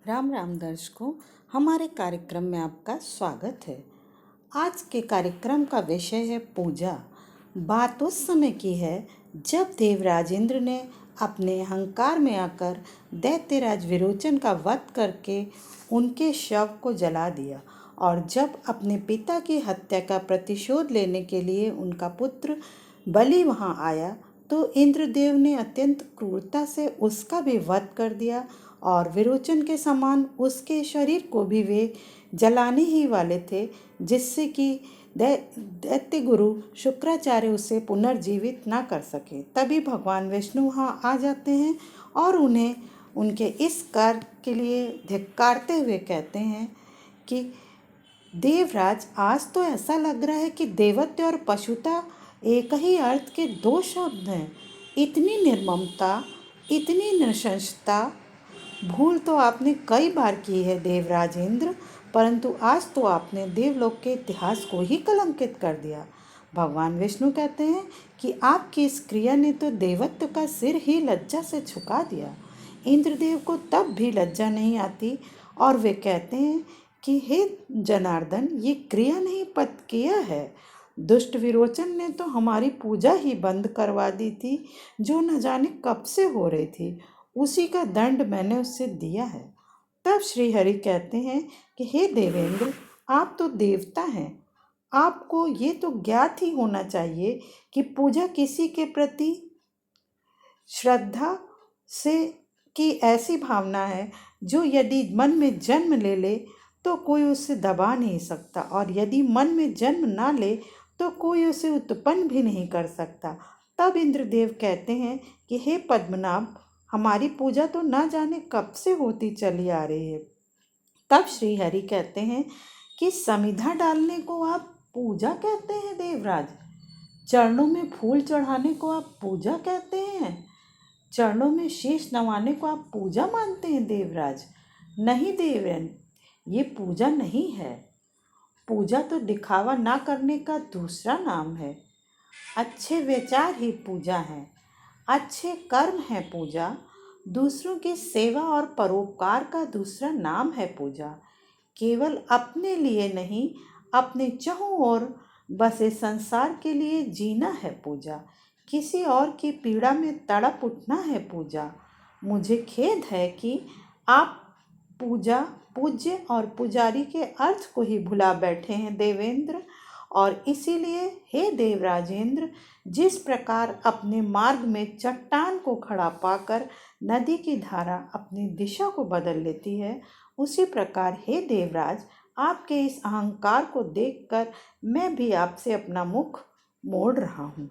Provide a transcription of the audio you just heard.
राम राम दर्शकों, हमारे कार्यक्रम में आपका स्वागत है। आज के कार्यक्रम का विषय है पूजा। बात उस समय की है जब देवराजेंद्र ने अपने अहंकार में आकर दैत्यराज विरोचन का वध करके उनके शव को जला दिया और जब अपने पिता की हत्या का प्रतिशोध लेने के लिए उनका पुत्र बलि वहां आया तो इंद्रदेव ने अत्यंत क्रूरता से उसका भी वध कर दिया और विरोचन के समान उसके शरीर को भी वे जलाने ही वाले थे, जिससे कि दैत्य गुरु शुक्राचार्य उसे पुनर्जीवित ना कर सके। तभी भगवान विष्णु वहाँ आ जाते हैं और उन्हें उनके इस कार्य के लिए धिक्कारते हुए कहते हैं कि देवराज, आज तो ऐसा लग रहा है कि देवत्व और पशुता एक ही अर्थ के दो शब्द हैं। इतनी निर्ममता, इतनी नृशंसता भूल तो आपने कई बार की है देवराजेंद्र, परंतु आज तो आपने देवलोक के इतिहास को ही कलंकित कर दिया। भगवान विष्णु कहते हैं कि आपकी इस क्रिया ने तो देवत्व का सिर ही लज्जा से झुका दिया। इंद्रदेव को तब भी लज्जा नहीं आती और वे कहते हैं कि हे जनार्दन, ये क्रिया नहीं पतकिया है। दुष्ट विरोचन ने तो हमारी पूजा ही बंद करवा दी थी, जो न जाने कब से हो रही थी। उसी का दंड मैंने उससे दिया है। तब श्री हरि कहते हैं कि हे देवेंद्र, आप तो देवता हैं, आपको ये तो ज्ञात ही होना चाहिए कि पूजा किसी के प्रति श्रद्धा से की ऐसी भावना है जो यदि मन में जन्म ले ले तो कोई उसे दबा नहीं सकता, और यदि मन में जन्म ना ले तो कोई उसे उत्पन्न भी नहीं कर सकता। तब इंद्रदेव कहते हैं कि हे पद्मनाभ, हमारी पूजा तो ना जाने कब से होती चली आ रही है। तब श्री हरि कहते हैं कि समिधा डालने को आप पूजा कहते हैं देवराज? चरणों में फूल चढ़ाने को आप पूजा कहते हैं? चरणों में शीश नवाने को आप पूजा मानते हैं देवराज? नहीं देवेन, ये पूजा नहीं है। पूजा तो दिखावा ना करने का दूसरा नाम है। अच्छे विचार ही पूजा है, अच्छे कर्म है पूजा। दूसरों की सेवा और परोपकार का दूसरा नाम है पूजा। केवल अपने लिए नहीं, अपने चहुं ओर बसे संसार के लिए जीना है पूजा। किसी और की पीड़ा में तड़प उठना है पूजा। मुझे खेद है कि आप पूजा, पूज्य और पुजारी के अर्थ को ही भुला बैठे हैं देवेंद्र। और इसीलिए हे देवराजेंद्र, जिस प्रकार अपने मार्ग में चट्टान को खड़ा पाकर नदी की धारा अपनी दिशा को बदल लेती है, उसी प्रकार हे देवराज, आपके इस अहंकार को देखकर मैं भी आपसे अपना मुख मोड़ रहा हूँ।